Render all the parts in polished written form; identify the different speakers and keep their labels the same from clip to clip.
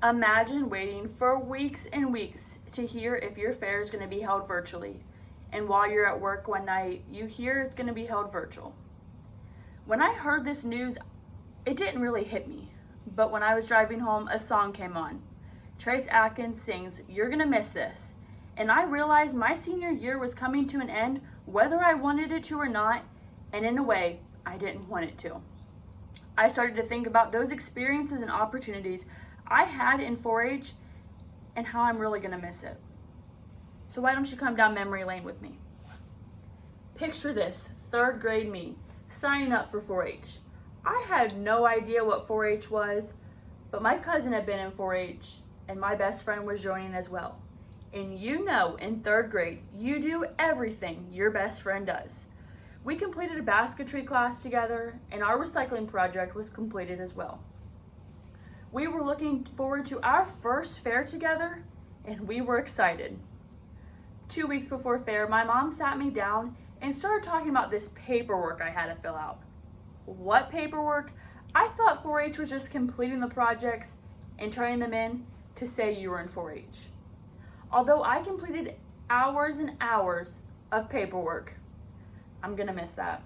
Speaker 1: Imagine waiting for weeks and weeks to hear if your fair is going to be held virtually. And while you're at work one night, you hear it's going to be held virtual. When I heard this news, it didn't really hit me. But when I was driving home, a song came on. Trace Atkins sings, "You're Gonna Miss This." And I realized my senior year was coming to an end, whether I wanted it to or not, and in a way, I didn't want it to. I started to think about those experiences and opportunities I had in 4-H and how I'm really gonna miss it. So why don't you come down memory lane with me? Picture this, 3rd grade me, signing up for 4-H. I had no idea what 4-H was, but my cousin had been in 4-H and my best friend was joining as well. And you know, in 3rd grade, you do everything your best friend does. We completed a basketry class together and our recycling project was completed as well. We were looking forward to our first fair together and we were excited. 2 weeks before fair, my mom sat me down and started talking about this paperwork I had to fill out. What paperwork? I thought 4-H was just completing the projects and turning them in to say you were in 4-H. Although I completed hours and hours of paperwork, I'm gonna miss that.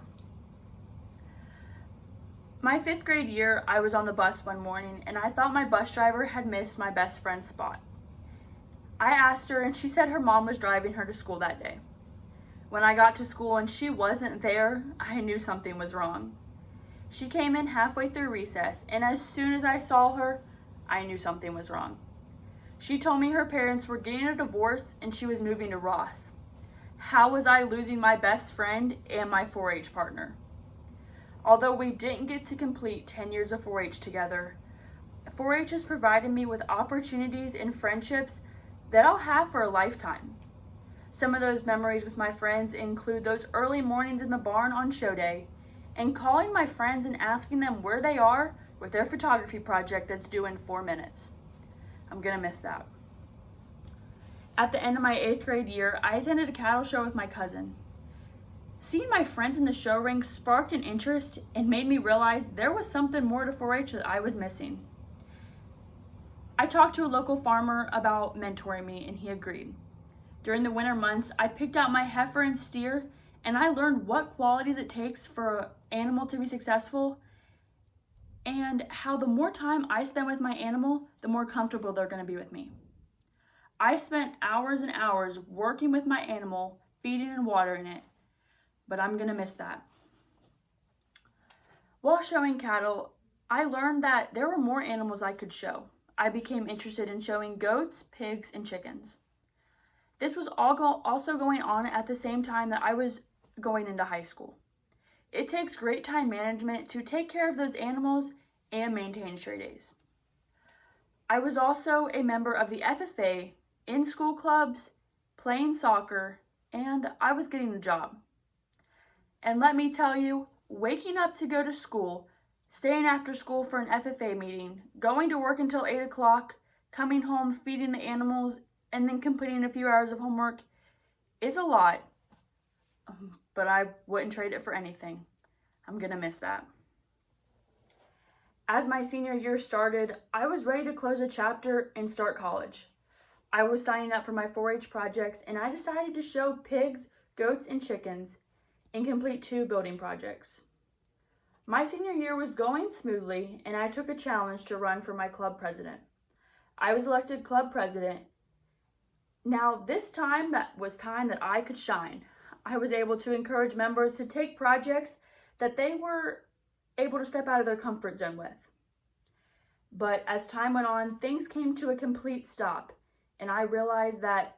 Speaker 1: My 5th grade year, I was on the bus one morning and I thought my bus driver had missed my best friend's spot. I asked her and she said her mom was driving her to school that day. When I got to school and she wasn't there, I knew something was wrong. She came in halfway through recess and as soon as I saw her, I knew something was wrong. She told me her parents were getting a divorce and she was moving to Ross. How was I losing my best friend and my 4-H partner? Although we didn't get to complete 10 years of 4-H together, 4-H has provided me with opportunities and friendships that I'll have for a lifetime. Some of those memories with my friends include those early mornings in the barn on show day and calling my friends and asking them where they are with their photography project that's due in 4 minutes. I'm gonna miss that. At the end of my 8th grade year, I attended a cattle show with my cousin. Seeing my friends in the show ring sparked an interest and made me realize there was something more to 4-H that I was missing. I talked to a local farmer about mentoring me and he agreed. During the winter months, I picked out my heifer and steer and I learned what qualities it takes for an animal to be successful and how the more time I spend with my animal, the more comfortable they're going to be with me. I spent hours and hours working with my animal, feeding and watering it, but I'm going to miss that. While showing cattle, I learned that there were more animals I could show. I became interested in showing goats, pigs, and chickens. This was also going on at the same time that I was going into high school. It takes great time management to take care of those animals and maintain show days. I was also a member of the FFA, in school clubs, playing soccer, and I was getting a job. And let me tell you, waking up to go to school, staying after school for an FFA meeting, going to work until 8 o'clock, coming home, feeding the animals, and then completing a few hours of homework is a lot, but I wouldn't trade it for anything. I'm gonna miss that. As my senior year started, I was ready to close a chapter and start college. I was signing up for my 4-H projects and I decided to show pigs, goats, and chickens and complete 2 building projects. My senior year was going smoothly and I took a challenge to run for my club president. I was elected club president. Now this time was time that I could shine. I was able to encourage members to take projects that they were able to step out of their comfort zone with. But as time went on, things came to a complete stop and I realized that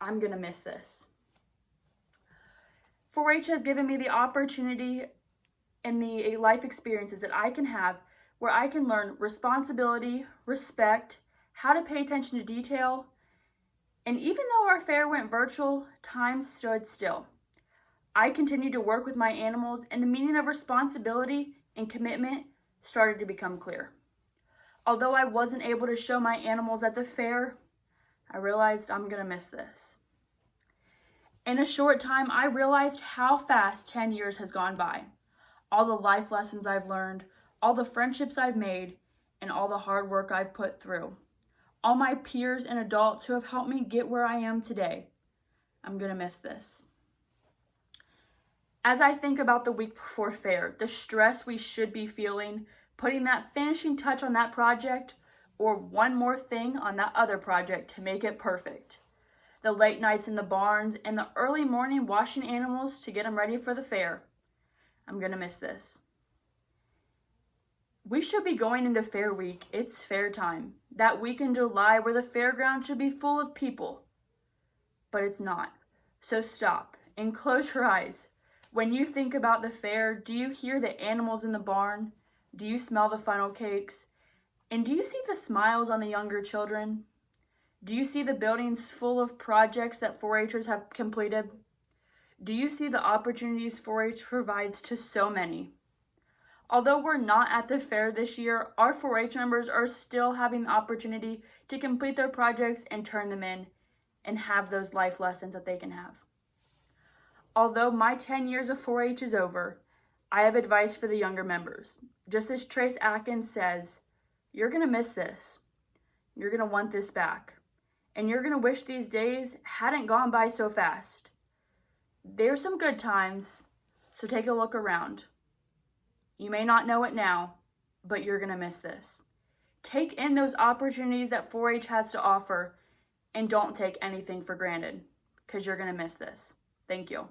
Speaker 1: I'm gonna miss this. 4-H has given me the opportunity and the life experiences that I can have where I can learn responsibility, respect, how to pay attention to detail, and even though our fair went virtual, time stood still. I continued to work with my animals and the meaning of responsibility and commitment started to become clear. Although I wasn't able to show my animals at the fair, I realized I'm gonna miss this. In a short time, I realized how fast 10 years has gone by. All the life lessons I've learned, all the friendships I've made, and all the hard work I've put through. all my peers and adults who have helped me get where I am today. I'm gonna miss this. As I think about the week before fair, the stress we should be feeling, putting that finishing touch on that project, or one more thing on that other project to make it perfect. The late nights in the barns and the early morning washing animals to get them ready for the fair. I'm gonna miss this. We should be going into fair week. It's fair time. That week in July where the fairground should be full of people. But it's not. So stop and close your eyes. When you think about the fair, do you hear the animals in the barn? Do you smell the funnel cakes? And do you see the smiles on the younger children? Do you see the buildings full of projects that 4-Hers have completed? Do you see the opportunities 4-H provides to so many? Although we're not at the fair this year, our 4-H members are still having the opportunity to complete their projects and turn them in and have those life lessons that they can have. Although my 10 years of 4-H is over, I have advice for the younger members. Just as Trace Atkins says, you're going to miss this. You're going to want this back. And you're going to wish these days hadn't gone by so fast. There's some good times, so take a look around. You may not know it now, but you're going to miss this. Take in those opportunities that 4-H has to offer and don't take anything for granted because you're going to miss this. Thank you.